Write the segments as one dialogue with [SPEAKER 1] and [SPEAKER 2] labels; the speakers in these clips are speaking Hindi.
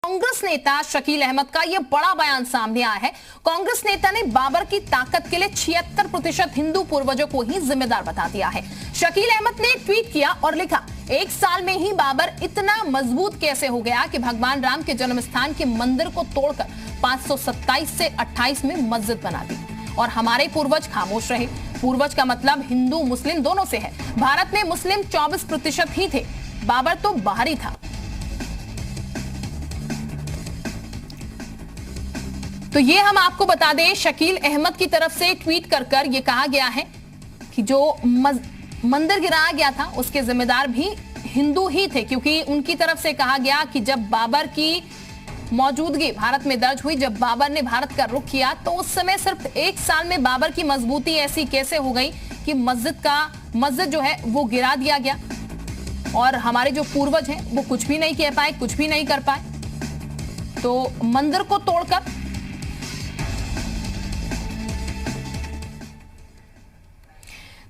[SPEAKER 1] कांग्रेस नेता शकील अहमद का यह बड़ा बयान सामने आया है। कांग्रेस नेता ने बाबर की ताकत के लिए 76% हिंदू पूर्वजों को ही जिम्मेदार बता दिया है। शकील अहमद ने ट्वीट किया और लिखा, एक साल में ही बाबर इतना मजबूत कैसे हो गया कि भगवान राम के जन्म स्थान के मंदिर को तोड़कर 527 से 28 में मस्जिद बना दी और हमारे पूर्वज खामोश रहे। पूर्वज का मतलब हिंदू मुस्लिम दोनों से है। भारत में मुस्लिम 24% ही थे, बाबर तो बाहरी था। तो ये हम आपको बता दें, शकील अहमद की तरफ से ट्वीट कर ये कहा गया है कि जो मंदिर गिराया गया था उसके जिम्मेदार भी हिंदू ही थे, क्योंकि उनकी तरफ से कहा गया कि जब बाबर की मौजूदगी भारत में दर्ज हुई, जब बाबर ने भारत का रुख किया, तो उस समय सिर्फ एक साल में बाबर की मजबूती ऐसी कैसे हो गई कि मस्जिद जो है वो गिरा दिया गया और हमारे जो पूर्वज हैं वो कुछ भी नहीं कह पाए, कुछ भी नहीं कर पाए। तो मंदिर को तोड़कर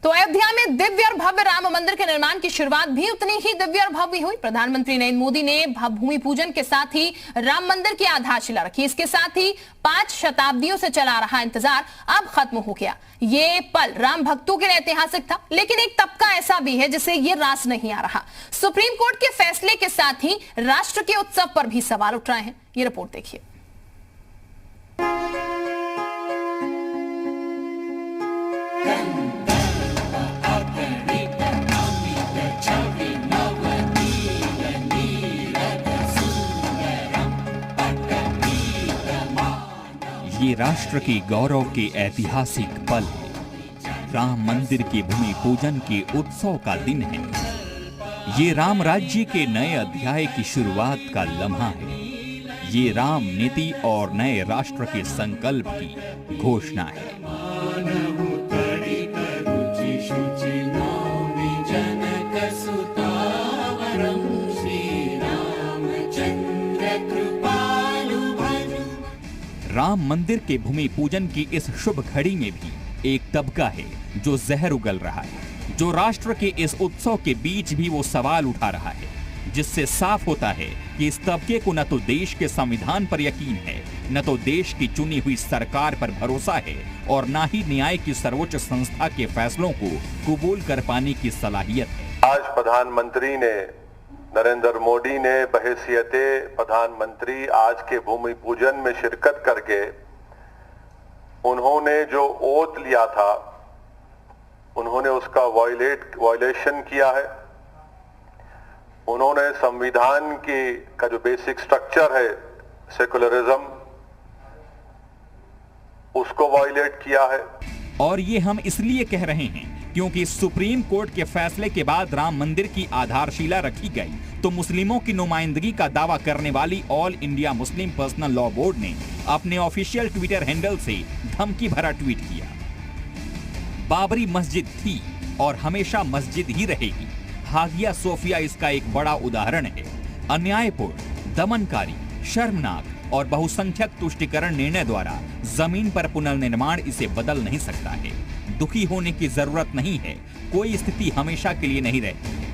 [SPEAKER 1] तो अयोध्या में दिव्य और भव्य राम मंदिर के निर्माण की शुरुआत भी उतनी ही दिव्य और भव्य हुई। प्रधानमंत्री नरेंद्र मोदी ने भूमि पूजन के साथ ही राम मंदिर की आधारशिला रखी। इसके साथ ही 5 शताब्दियों से चला रहा इंतजार अब खत्म हो गया। ये पल राम भक्तों के लिए ऐतिहासिक था, लेकिन एक तबका ऐसा भी है जिसे ये रास नहीं आ रहा। सुप्रीम कोर्ट के फैसले के साथ ही राष्ट्र के उत्सव पर भी सवाल उठ रहे हैं। ये रिपोर्ट देखिए।
[SPEAKER 2] ये राष्ट्र के गौरव के ऐतिहासिक पल है। राम मंदिर के भूमि पूजन के उत्सव का दिन है। ये राम राज्य के नए अध्याय की शुरुआत का लम्हा है। ये राम नीति और नए राष्ट्र के संकल्प की घोषणा है। राम मंदिर के भूमि पूजन की इस शुभ घड़ी में भी एक तबका है जो जहर उगल रहा है, जो राष्ट्र के इस उत्सव के बीच भी वो सवाल उठा रहा है, जिससे साफ होता है कि इस तबके को न तो देश के संविधान पर यकीन है, न तो देश की चुनी हुई सरकार पर भरोसा है और न ही न्याय की सर्वोच्च संस्था के फैसलों को कबूल कर पाने की सलाहियत है।
[SPEAKER 3] आज प्रधानमंत्री ने नरेंद्र मोदी ने बहैसियते प्रधानमंत्री आज के भूमि पूजन में शिरकत करके उन्होंने जो ओथ लिया था उन्होंने उसका वायलेशन किया है। उन्होंने संविधान का जो बेसिक स्ट्रक्चर है सेकुलरिज्म, उसको वायलेट किया है।
[SPEAKER 2] और ये हम इसलिए कह रहे हैं क्योंकि सुप्रीम कोर्ट के फैसले के बाद राम मंदिर की आधारशिला रखी गई तो मुस्लिमों की नुमाइंदगी का दावा करने वाली all India Muslim personal law board ने अपने ऑफिशियल ट्विटर हैंडल से धमकी भरा ट्वीट किया। बाबरी मस्जिद थी और हमेशा मस्जिद ही रहेगी। हागिया सोफिया इसका एक बड़ा उदाहरण है। अन्यायपूर्ण, दमनकारी, शर्मनाक और बहुसंख्यक तुष्टिकरण निर्णय द्वारा जमीन पर पुनर्निर्माण इसे बदल नहीं सकता है। दुखी होने की जरूरत नहीं है, कोई स्थिति हमेशा के लिए नहीं रहती।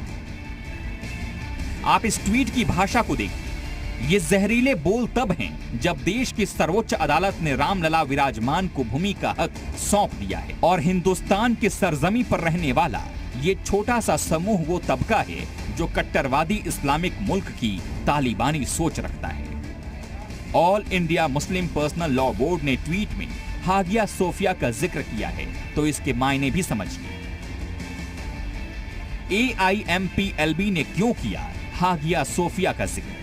[SPEAKER 2] आप इस ट्वीट की भाषा को देखिए। ये जहरीले बोल तब हैं जब देश की सर्वोच्च अदालत ने रामलला विराजमान को भूमि का हक सौंप दिया है और हिंदुस्तान की सरजमी पर रहने वाला ये छोटा सा समूह वो तबका है जो कट्टरवादी इस्लामिक मुल्क की तालिबानी सोच रखता है। All India Muslim personal law board ने ट्वीट में हागिया सोफिया का जिक्र किया है तो इसके मायने भी समझिए। AIMPLB ने क्यों किया हागिया सोफिया का जिक्र?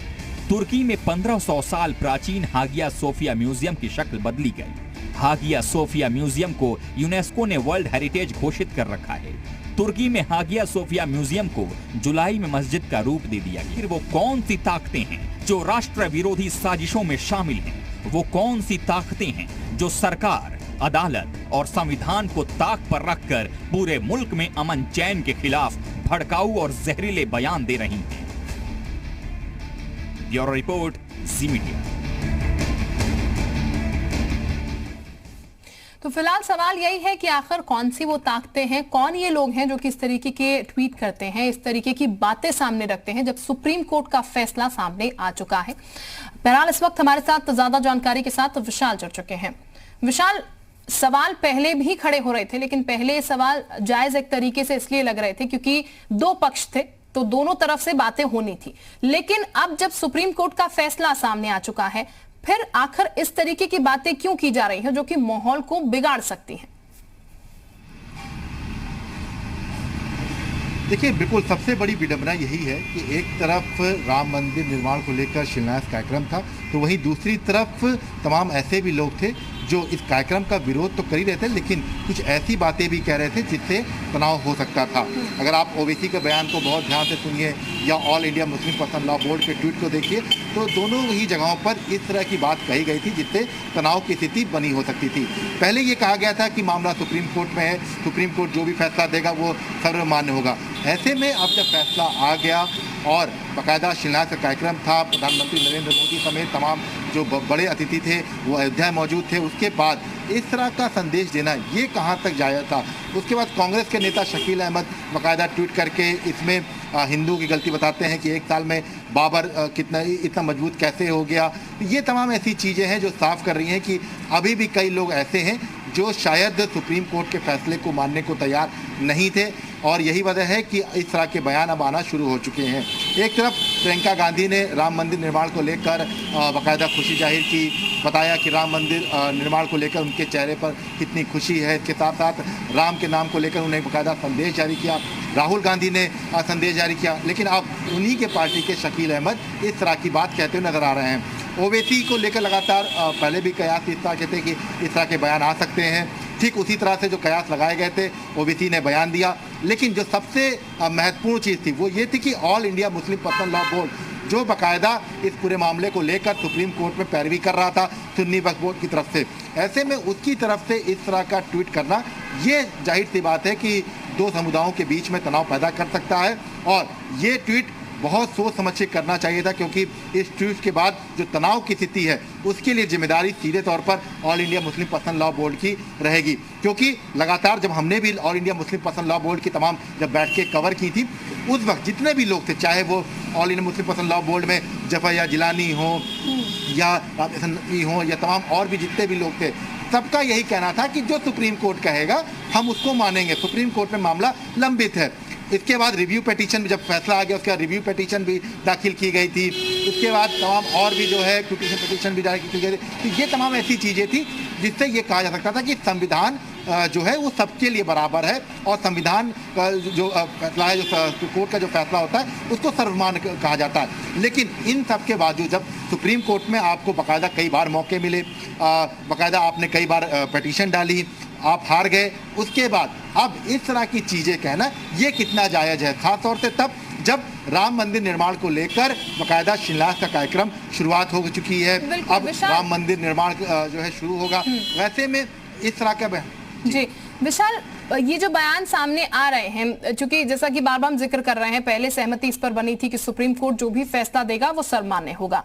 [SPEAKER 2] तुर्की में 1500 साल प्राचीन हागिया सोफिया म्यूजियम की शक्ल बदली गई। हागिया सोफिया म्यूजियम को यूनेस्को ने वर्ल्ड हेरिटेज घोषित कर रखा है। तुर्की में हागिया सोफिया म्यूजियम को जुलाई में मस्जिद का रूप दे दिया गया। फिर वो कौन सी ताकतें हैं जो राष्ट्र विरोधी साजिशों में शामिल हैं? वो कौन सी ताकतें हैं जो सरकार, अदालत और संविधान को ताक पर रखकर पूरे मुल्क में अमन चैन के खिलाफ भड़काऊ और जहरीले बयान दे रही हैं? ब्यूरो रिपोर्ट, जी मीडिया।
[SPEAKER 1] तो फिलहाल सवाल यही है कि आखिर कौन सी वो ताकतें हैं, कौन ये लोग हैं जो कि इस तरीके के ट्वीट करते हैं, इस तरीके की बातें सामने रखते हैं जब सुप्रीम कोर्ट का फैसला सामने आ चुका है। बहरहाल इस वक्त हमारे साथ ज्यादा जानकारी के साथ विशाल जुड़ चुके हैं। विशाल, सवाल पहले भी खड़े हो रहे थे, लेकिन पहले सवाल जायज एक तरीके से इसलिए लग रहे थे क्योंकि दो पक्ष थे, तो दोनों तरफ से बातें होनी थी। लेकिन अब जब सुप्रीम कोर्ट का फैसला सामने आ चुका है, फिर आखिर इस तरीके की बातें क्यों की जा रही हैं जो कि माहौल को बिगाड़ सकती हैं?
[SPEAKER 4] देखिए, बिल्कुल सबसे बड़ी विडंबना यही है कि एक तरफ राम मंदिर निर्माण को लेकर शिलान्यास कार्यक्रम था, तो वहीं दूसरी तरफ तमाम ऐसे भी लोग थे जो इस कार्यक्रम का विरोध तो कर ही रहे थे, लेकिन कुछ ऐसी बातें भी कह रहे थे जिससे तनाव हो सकता था। अगर आप ओवैसी के बयान को बहुत ध्यान से सुनिए या all India Muslim personal law board के ट्वीट को देखिए, तो दोनों ही जगहों पर इस तरह की बात कही गई थी जिससे तनाव की स्थिति बनी हो सकती थी। पहले ये कहा गया था कि मामला सुप्रीम कोर्ट में है, सुप्रीम कोर्ट जो भी फैसला देगा वो सर्वमान्य होगा। ऐसे में अब जब फैसला आ गया और बाकायदा शिलान्यास का कार्यक्रम था, प्रधानमंत्री नरेंद्र मोदी समेत तमाम जो बड़े अतिथि थे वो अयोध्या में मौजूद थे, उसके बाद इस तरह का संदेश देना ये कहाँ तक जायज़ था। उसके बाद कांग्रेस के नेता शकील अहमद बाकायदा ट्वीट करके इसमें हिंदू की गलती बताते हैं कि एक साल में बाबर इतना मजबूत कैसे हो गया। ये तमाम ऐसी चीज़ें हैं जो साफ कर रही हैं कि अभी भी कई लोग ऐसे हैं जो शायद सुप्रीम कोर्ट के फैसले को मानने को तैयार नहीं थे, और यही वजह है कि इस तरह के बयान अब आना शुरू हो चुके हैं। एक तरफ प्रियंका गांधी ने राम मंदिर निर्माण को लेकर बाकायदा खुशी जाहिर की, बताया कि राम मंदिर निर्माण को लेकर उनके चेहरे पर कितनी खुशी है। इसके साथ साथ राम के नाम को लेकर उन्हें बाकायदा संदेश जारी किया। राहुल गांधी ने संदेश जारी किया, लेकिन अब उन्हीं के पार्टी के शकील अहमद इस तरह की बात कहते हुए नजर आ रहे हैं। ओवैसी को लेकर लगातार पहले भी कयास इस तरह के थे कि इस तरह के बयान आ सकते हैं। ठीक उसी तरह से जो कयास लगाए गए थे ओवैसी ने बयान दिया, लेकिन जो सबसे महत्वपूर्ण चीज़ थी वो ये थी कि all India Muslim personal law board जो बाकायदा इस पूरे मामले को लेकर सुप्रीम कोर्ट में पैरवी कर रहा था सुन्नी वक्फ बोर्ड की तरफ से, ऐसे में उसकी तरफ से इस तरह का ट्वीट करना ये जाहिर सी बात है कि दो समुदायों के बीच में तनाव पैदा कर सकता है। और ये ट्वीट बहुत सोच समझ के करना चाहिए था, क्योंकि इस ट्वीट के बाद जो तनाव की स्थिति है उसके लिए जिम्मेदारी सीधे तौर पर all India Muslim personal law board की रहेगी। क्योंकि लगातार जब हमने भी all India Muslim personal law board की तमाम जब बैठकें कवर की थी, उस वक्त जितने भी लोग थे, चाहे वो all India Muslim personal law board में जफर या जिलानी हो या हो या तमाम और भी जितने भी लोग थे, सबका यही कहना था कि जो सुप्रीम कोर्ट कहेगा हम उसको मानेंगे। सुप्रीम कोर्ट में मामला लंबित है। इसके बाद रिव्यू पिटीशन, जब फैसला आ गया उसके बाद रिव्यू पिटीशन भी दाखिल की गई थी। उसके बाद तमाम और भी जो है पिटीशन भी दाखिल की गई थी। तो ये तमाम ऐसी चीज़ें थी जिससे ये कहा जा सकता था कि संविधान जो है वो सबके लिए बराबर है, और संविधान का जो फैसला है, जो कोर्ट का जो फैसला होता है उसको सर्वमान्य कहा जाता है। लेकिन इन सब के बावजूद जब सुप्रीम कोर्ट में आपको बाकायदा कई बार मौके मिले, बाकायदा आपने कई बार पिटीशन डाली, आप हार गए, उसके बाद अब इस तरह की चीज़ें कहना ये कितना जायज़ है, खास तौर से तब जब राम मंदिर निर्माण को लेकर बाकायदा शिलान्यास का कार्यक्रम शुरुआत हो चुकी है। अब राम मंदिर निर्माण जो है शुरू होगा, वैसे में इस तरह का
[SPEAKER 1] जी विशाल, ये जो बयान सामने आ रहे हैं, चूंकि जैसा कि बार बार हम जिक्र कर रहे हैं, पहले सहमति इस पर बनी थी कि सुप्रीम कोर्ट जो भी फैसला देगा वो सर्वमान्य होगा।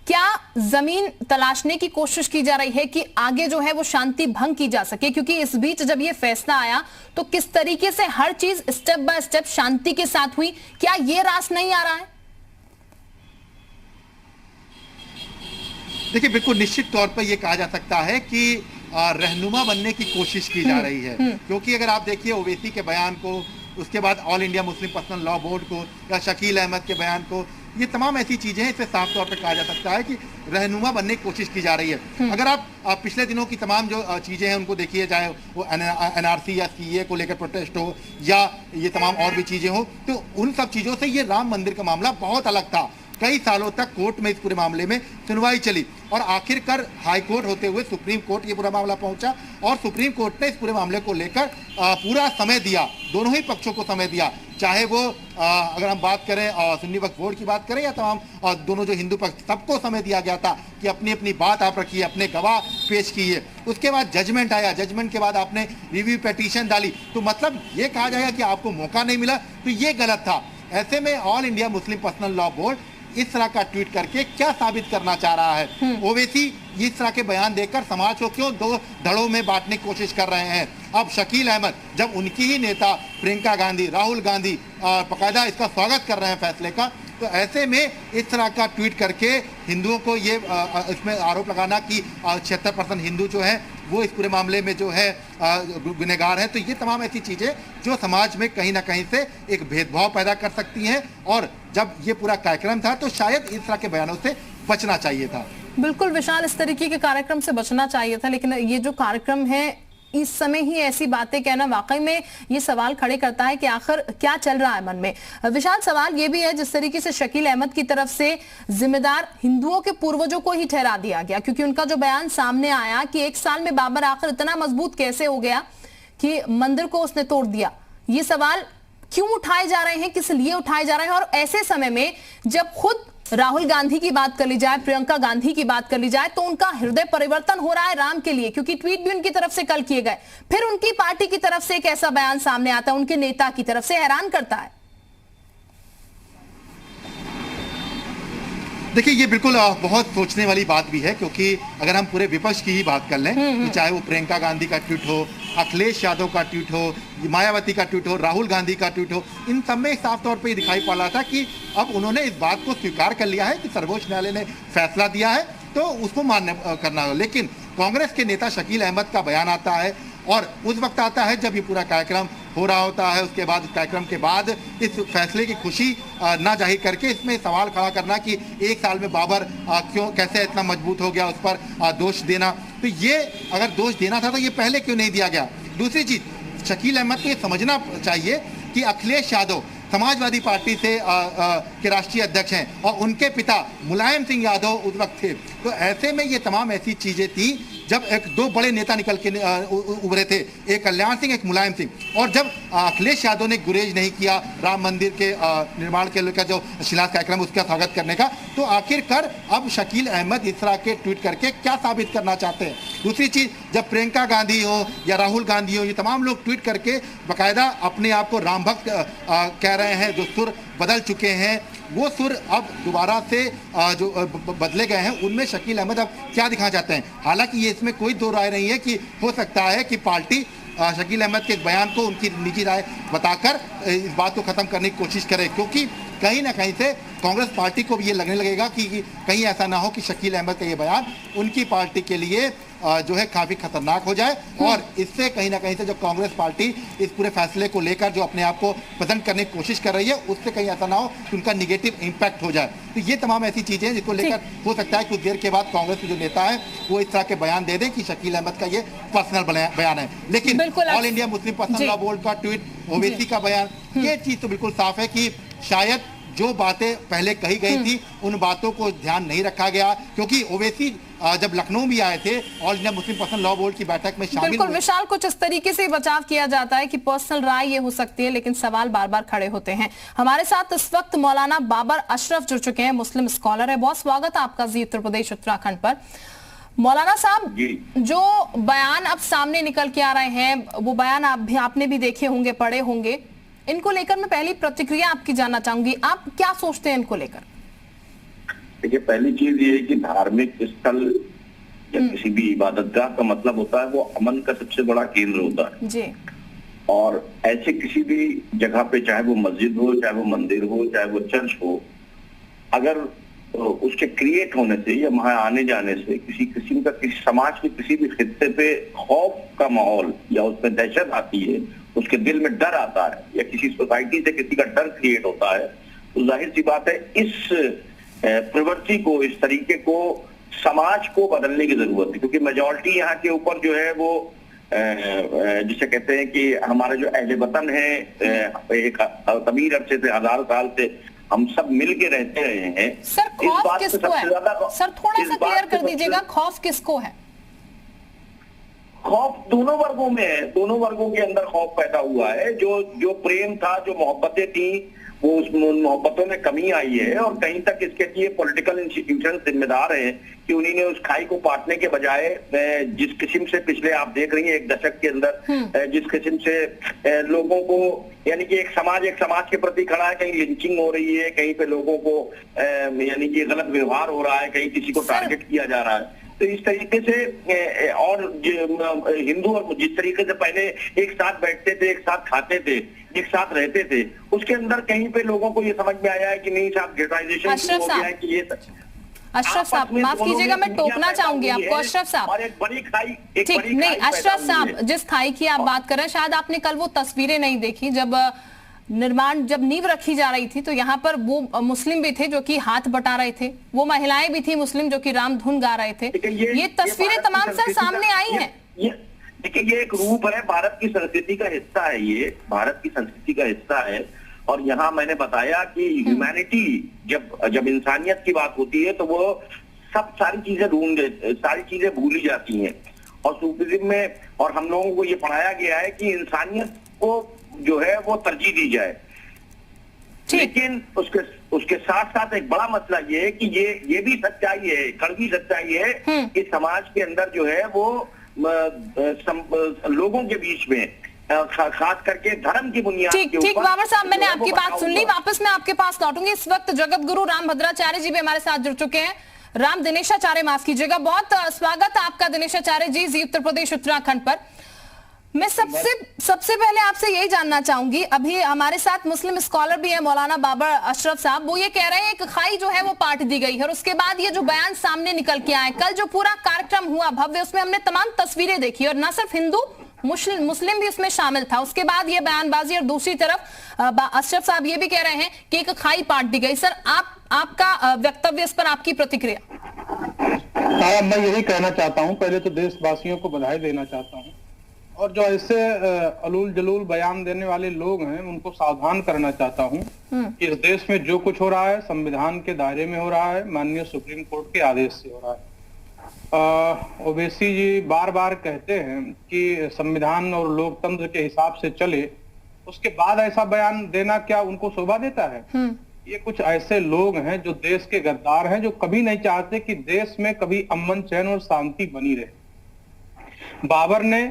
[SPEAKER 1] क्या जमीन तलाशने की कोशिश की जा रही है कि आगे जो है वो शांति भंग की जा सके? क्योंकि इस बीच जब ये फैसला आया तो किस तरीके से हर चीज स्टेप बाय स्टेप शांति के साथ हुई, क्या ये रास नहीं आ रहा है?
[SPEAKER 4] देखिए, बिल्कुल निश्चित तौर पर यह कहा जा सकता है कि रहनुमा बनने की कोशिश की जा रही है। क्योंकि अगर आप देखिए ओवैसी के बयान को, उसके बाद all India Muslim personal law board को या शकील अहमद के बयान को, ये तमाम ऐसी चीजें हैं, इससे साफ तौर पर कहा जा सकता है कि रहनुमा बनने की कोशिश की जा रही है। अगर आप पिछले दिनों की तमाम जो चीजें हैं उनको देखिए, चाहे वो एनआरसी या सीए को लेकर प्रोटेस्ट हो या ये तमाम और भी चीजें हो, तो उन सब चीजों से ये राम मंदिर का मामला बहुत अलग था। कई सालों तक कोर्ट में इस पूरे मामले में सुनवाई चली और आखिरकार हाई कोर्ट होते हुए सुप्रीम कोर्ट ये पूरा मामला पहुंचा, और सुप्रीम कोर्ट ने इस पूरे मामले को लेकर पूरा समय दिया, दोनों ही पक्षों को समय दिया। चाहे वो अगर हम बात करें सुन्नी वक्फ बोर्ड की बात करें या तमाम दोनों जो हिंदू पक्ष, सबको समय दिया गया था कि अपनी अपनी बात आप रखिए, अपने गवाह पेश कीजिए। उसके बाद जजमेंट आया, जजमेंट के बाद आपने रिव्यू पिटीशन डाली, तो मतलब ये कहा जाएगा कि आपको मौका नहीं मिला, तो ये गलत था। ऐसे में all India Muslim personal law board इस तरह का ट्वीट करके क्या साबित करना चाह रहा है? ओवैसी इस तरह के बयान देकर समाज को क्यों दो धड़ों में बांटने की कोशिश कर रहे हैं? अब शकील अहमद, जब उनकी ही नेता प्रियंका गांधी, राहुल गांधी बाकायदा इसका स्वागत कर रहे हैं फैसले का, तो ऐसे में इस तरह का ट्वीट करके हिंदुओं को ये इसमें आरोप लगाना कि 76% हिंदू जो है वो इस पूरे मामले में जो है गुनहगार हैं, तो ये तमाम ऐसी चीज़ें जो समाज में कहीं ना कहीं से एक भेदभाव पैदा कर सकती हैं। और जब ये पूरा कार्यक्रम था तो शायद इस तरह के बयानों से बचना चाहिए था।
[SPEAKER 1] बिल्कुल विशाल, इस तरीके के कार्यक्रम से बचना चाहिए था, लेकिन ये जो कार्यक्रम है इस समय ही ऐसी बातें कहना वाकई में ये सवाल खड़े करता है कि आखिर क्या चल रहा है मन में। विशाल, सवाल ये भी है जिस तरीके से शकील अहमद की तरफ से जिम्मेदार हिंदुओं के पूर्वजों को ही ठहरा दिया गया, क्योंकि उनका जो बयान सामने आया कि 1 साल में बाबर आखिर इतना मजबूत कैसे हो गया कि मंदिर को उसने तोड़ दिया। ये सवाल क्यों उठाए जा रहे हैं, किस लिए उठाए जा रहे हैं? और ऐसे समय में जब खुद राहुल गांधी की बात कर ली जाए, प्रियंका गांधी की बात कर ली जाए, तो उनका हृदय परिवर्तन हो रहा है राम के लिए, क्योंकि ट्वीट भी उनकी तरफ से कल किए गए। फिर उनकी पार्टी की तरफ से एक ऐसा बयान सामने आता है, उनके नेता की तरफ से, हैरान करता है।
[SPEAKER 4] देखिए, ये बिल्कुल बहुत सोचने वाली बात भी है, क्योंकि अगर हम पूरे विपक्ष की ही बात कर लें, तो चाहे वो प्रियंका गांधी का ट्वीट हो, अखिलेश यादव का ट्वीट हो, मायावती का ट्वीट हो, राहुल गांधी का ट्वीट हो, इन सब में साफ तौर पे दिखाई पड़ रहा था कि अब उन्होंने इस बात को स्वीकार कर लिया है कि सर्वोच्च न्यायालय ने फैसला दिया है तो उसको मान्य करना हो। लेकिन कांग्रेस के नेता शकील अहमद का बयान आता है, और उस वक्त आता है जब ये पूरा कार्यक्रम हो रहा होता है। उसके बाद, इस कार्यक्रम के बाद इस फैसले की खुशी ना जाहिर करके इसमें सवाल खड़ा करना कि 1 साल में बाबर क्यों कैसे इतना मजबूत हो गया, उस पर दोष देना। तो ये अगर दोष देना था तो ये पहले क्यों नहीं दिया गया? दूसरी चीज, शकील अहमद को ये समझना चाहिए कि अखिलेश यादव समाजवादी पार्टी से के राष्ट्रीय अध्यक्ष हैं और उनके पिता मुलायम सिंह यादव उस वक्त थे। तो ऐसे में ये तमाम ऐसी चीजें थी जब एक 2 बड़े नेता निकल के उभरे थे, एक कल्याण सिंह, एक मुलायम सिंह, और जब अखिलेश यादव ने गुरेज नहीं किया राम मंदिर के निर्माण के लेकर जो शिलान्यास कार्यक्रम उसका स्वागत करने का, तो आखिरकार अब शकील अहमद इस तरह के ट्वीट करके क्या साबित करना चाहते हैं? दूसरी चीज, जब प्रियंका गांधी हो या राहुल गांधी हो, ये तमाम लोग ट्वीट करके बाकायदा अपने आप को राम भक्त कह रहे हैं, जो सुर बदल चुके हैं वो सुर अब दोबारा से जो बदले गए हैं, उनमें शकील अहमद अब क्या दिखाना चाहते हैं? हालांकि ये इसमें कोई दो राय नहीं है कि हो सकता है कि पार्टी शकील अहमद के इस बयान को उनकी निजी राय बताकर इस बात को खत्म करने की कोशिश करे, क्योंकि कहीं ना कहीं से कांग्रेस पार्टी को भी ये लगने लगेगा कि कहीं ऐसा ना हो कि शकील अहमद का ये बयान उनकी पार्टी के लिए जो है काफी खतरनाक हो जाए, और इससे कहीं ना कहीं से जो कांग्रेस पार्टी इस पूरे फैसले को लेकर जो अपने आप को प्रेजेंट करने की कोशिश कर रही है, उससे कहीं ऐसा ना हो कि उनका निगेटिव इम्पैक्ट हो जाए। तो ये तमाम ऐसी चीजें हैं जिसको लेकर हो सकता है कुछ देर के बाद कांग्रेस के जो नेता है वो इस तरह के बयान दे दें कि शकील अहमद का ये पर्सनल बयान है। लेकिन all India Muslim personal law board का ट्वीट, ओवैसी का बयान, ये चीज तो बिल्कुल साफ है कि शायद जो बातें पहले कही गई थी उन बातों को ध्यान नहीं रखा गया, क्योंकि ओवैसी जब लखनऊ भी आए थे all India Muslim personal law board की बैठक में शामिल।
[SPEAKER 1] बिल्कुल विशाल, कुछ इस तरीके से बचाव किया जाता है कि पर्सनल राय ये हो सकती है, लेकिन सवाल बार बार खड़े होते हैं। हमारे साथ इस वक्त मौलाना बाबर अशरफ जुड़ चुके हैं, मुस्लिम स्कॉलर है। बहुत स्वागत है आपका जी उत्तर प्रदेश उत्तराखंड पर। मौलाना साहब, जो बयान अब सामने निकल के आ रहे हैं, वो बयान आपने भी देखे होंगे, पढ़े होंगे, इनको लेकर मैं पहली प्रतिक्रिया आपकी जानना चाहूंगी। आप क्या सोचते हैं इनको लेकर?
[SPEAKER 5] देखिए, पहली चीज ये है कि धार्मिक स्थल या किसी भी इबादतगाह का मतलब होता है वो अमन का सबसे बड़ा केंद्र होता है
[SPEAKER 1] जी।
[SPEAKER 5] और ऐसे किसी भी जगह पे, चाहे वो मस्जिद हो, चाहे वो मंदिर हो, चाहे वो चर्च हो, अगर उसके क्रिएट होने से या वहां आने जाने से किसी किस्म का, किसी समाज के किसी भी खित्ते पे खौफ का माहौल या उसमें दहशत आती है, उसके दिल में डर आता है, या किसी सोसाइटी से किसी का डर क्रिएट होता है, तो जाहिर सी बात है इस प्रवृत्ति को, इस तरीके को समाज को बदलने की जरूरत है। क्योंकि मेजॉरिटी यहाँ के ऊपर जो है वो जिसे कहते हैं कि हमारे जो अहले वतन है, एक तवील अरसे से, 1000 साल से हम सब मिल के रहते रहे हैं।
[SPEAKER 1] सर, खौफ किसको है? सर, थोड़ा सा क्लियर कर दीजिएगा, खौफ किसको है?
[SPEAKER 5] खौफ दोनों वर्गों में है, दोनों वर्गों के अंदर खौफ पैदा हुआ है। जो प्रेम था, जो मोहब्बतें थी, वो उस मोहब्बतों में कमी आई है, और कहीं तक इसके लिए पॉलिटिकल इंस्टीट्यूशन जिम्मेदार है कि उन्हीं ने उस खाई को पाटने के बजाय जिस किस्म से पिछले आप देख रही हैं 1 दशक के अंदर जिस किस्म से लोगों को, यानी कि एक समाज के प्रति खड़ा है, कहीं लिंचिंग हो रही है, कहीं पे लोगों को यानी कि गलत व्यवहार हो रहा है, कहीं किसी को टारगेट किया जा रहा है। तो इस तरीके से और हिंदू और जिस तरीके से पहले एक साथ बैठते थे, एक साथ खाते थे, एक साथ रहते थे, उसके अंदर कहीं पे लोगों को ये समझ में आया है कि नहीं साहब गेटाइजेशन हो गया है कि ये
[SPEAKER 1] अशरफ साहब माफ कीजिएगा, मैं टोकना चाहूंगी आपको। अशरफ साहब
[SPEAKER 5] और एक बड़ी खाई,
[SPEAKER 1] ठीक नहीं, अशरफ साहब जिस खाई की आप बात कर रहे हैं, शायद आपने कल वो तस्वीरें नहीं देखी जब नींव रखी जा रही थी, तो यहाँ पर वो मुस्लिम भी थे जो कि हाथ बटा रहे थे, वो महिलाएं भी थी मुस्लिम जो कि राम धुन गा रहे थे। ये तस्वीरें तमाम सर सामने आई हैं।
[SPEAKER 5] देखिए ये एक रूप है, भारत की संस्कृति का हिस्सा है, ये भारत की संस्कृति का हिस्सा है। और यहाँ मैंने बताया कि ह्यूमैनिटी जब इंसानियत की बात होती है तो वो सारी चीजें सारी चीजें भूली जाती हैं। और सूफीज्म में और हम लोगों को ये पढ़ाया गया है कि इंसानियत को जो है वो तरजीह दी जाए। लेकिन उसके साथ साथ एक बड़ा मसला ये है कि ये भी सच्चाई है, कड़वी सच्चाई है कि समाज के अंदर जो है वो लोगों के बीच में खास करके धर्म की बुनियाद के ऊपर।
[SPEAKER 1] ठीक बाबर साहब, मैंने आपकी बात सुन ली, वापस मैं आपके पास लौटूंगी। इस वक्त जगत गुरु राम भद्राचार्य जी भी हमारे साथ जुड़ चुके हैं। राम दिनेशाचार्य, माफ कीजिएगा, बहुत स्वागत आपका दिनेशाचार्य जी उत्तर प्रदेश उत्तराखंड पर। मैं सबसे पहले आपसे यही जानना चाहूंगी, अभी हमारे साथ मुस्लिम स्कॉलर भी है मौलाना बाबर अशरफ साहब, वो ये कह रहे हैं एक खाई जो है वो पाट दी गई है और उसके बाद ये जो बयान सामने निकल के आए, कल जो पूरा कार्यक्रम हुआ भव्य, उसमें हमने तमाम तस्वीरें देखी और न सिर्फ हिंदू मुस्लिम भी उसमें शामिल था। उसके बाद ये बयानबाजी और दूसरी तरफ अशरफ साहब ये भी कह रहे हैं कि एक खाई पाट दी गई। सर आपका वक्तव्य इस पर, आपकी प्रतिक्रिया?
[SPEAKER 6] मैं यही कहना चाहता हूं, पहले तो देशवासियों को बधाई देना चाहता हूं और जो ऐसे अलूल जलूल बयान देने वाले लोग हैं उनको सावधान करना चाहता हूं कि इस देश में जो कुछ हो रहा है संविधान के दायरे में हो रहा है, माननीय सुप्रीम कोर्ट के आदेश से हो रहा है। ओवैसी जी बार बार कहते हैं कि संविधान और लोकतंत्र के हिसाब से चले, उसके बाद ऐसा बयान देना क्या उनको शोभा देता है? ये कुछ ऐसे लोग हैं जो देश के गद्दार हैं, जो कभी नहीं चाहते कि देश में कभी अमन चैन और शांति बनी रहे। बाबर ने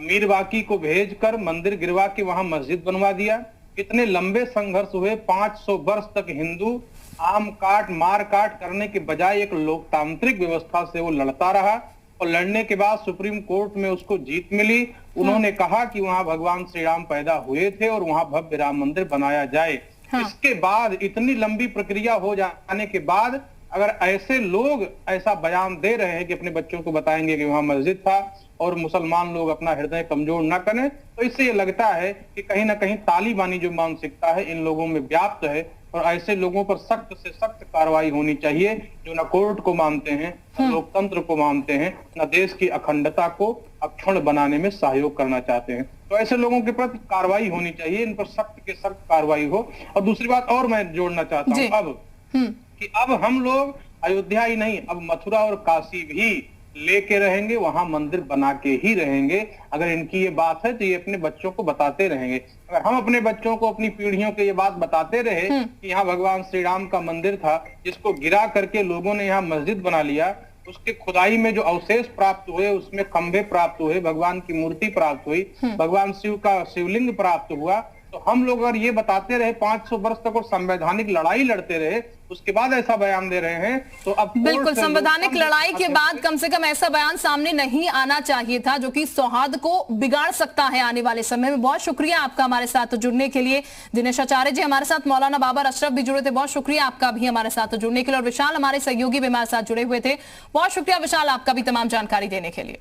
[SPEAKER 6] मीर बाकी को भेजकर मंदिर गिरवा के वहां मस्जिद बनवा दिया। कितने लंबे संघर्ष हुए, 500 वर्ष तक हिंदू आम काट मार काट करने के बजाय एक लोकतांत्रिक व्यवस्था से वो लड़ता रहा और लड़ने के बाद सुप्रीम कोर्ट में उसको जीत मिली। उन्होंने कहा कि वहां भगवान श्री राम पैदा हुए थे और वहां भव्य राम मंदिर बनाया जाए। इसके बाद इतनी लंबी प्रक्रिया हो जाने के बाद अगर ऐसे लोग ऐसा बयान दे रहे हैं कि अपने बच्चों को बताएंगे कि वहां मस्जिद था और मुसलमान लोग अपना हृदय कमजोर ना करें, तो इससे ये लगता है कि कहीं ना कहीं तालिबानी जो मानसिकता है इन लोगों में व्याप्त है और ऐसे लोगों पर सख्त से सख्त कार्रवाई होनी चाहिए जो न कोर्ट को मानते हैं, न लोकतंत्र को मानते हैं, न देश की अखंडता को अक्षुण्ण बनाने में सहयोग करना चाहते हैं। तो ऐसे लोगों के प्रति कार्रवाई होनी चाहिए, इन पर सख्त के सख्त कार्रवाई हो। और दूसरी बात और मैं जोड़ना चाहता हूँ अब हम लोग अयोध्या ही नहीं, अब मथुरा और काशी भी लेके रहेंगे, वहां मंदिर बना के ही रहेंगे। अगर इनकी ये बात है तो ये अपने बच्चों को बताते रहेंगे। अगर हम अपने बच्चों को, अपनी पीढ़ियों को ये बात बताते रहे कि यहाँ भगवान श्री राम का मंदिर था जिसको गिरा करके लोगों ने यहाँ मस्जिद बना लिया, उसके खुदाई में जो अवशेष प्राप्त हुए, उसमें खंभे प्राप्त हुए, भगवान की मूर्ति प्राप्त हुई, भगवान शिव का शिवलिंग प्राप्त हुआ, तो हम लोग अगर ये बताते रहे 500 वर्ष तक और संवैधानिक लड़ाई लड़ते रहे, उसके बाद ऐसा बयान दे रहे हैं, तो अब
[SPEAKER 1] बिल्कुल संवैधानिक लड़ाई के बाद कम से कम ऐसा बयान सामने नहीं आना चाहिए था जो कि सौहार्द को बिगाड़ सकता है आने वाले समय में। बहुत शुक्रिया आपका हमारे साथ जुड़ने के लिए दिनेशाचार्य जी। हमारे साथ मौलाना बाबर अशरफ भी जुड़े थे, बहुत शुक्रिया आपका भी हमारे साथ जुड़ने के लिए। और विशाल हमारे सहयोगी भी हमारे साथ जुड़े हुए थे, बहुत शुक्रिया विशाल आपका भी तमाम जानकारी देने के लिए।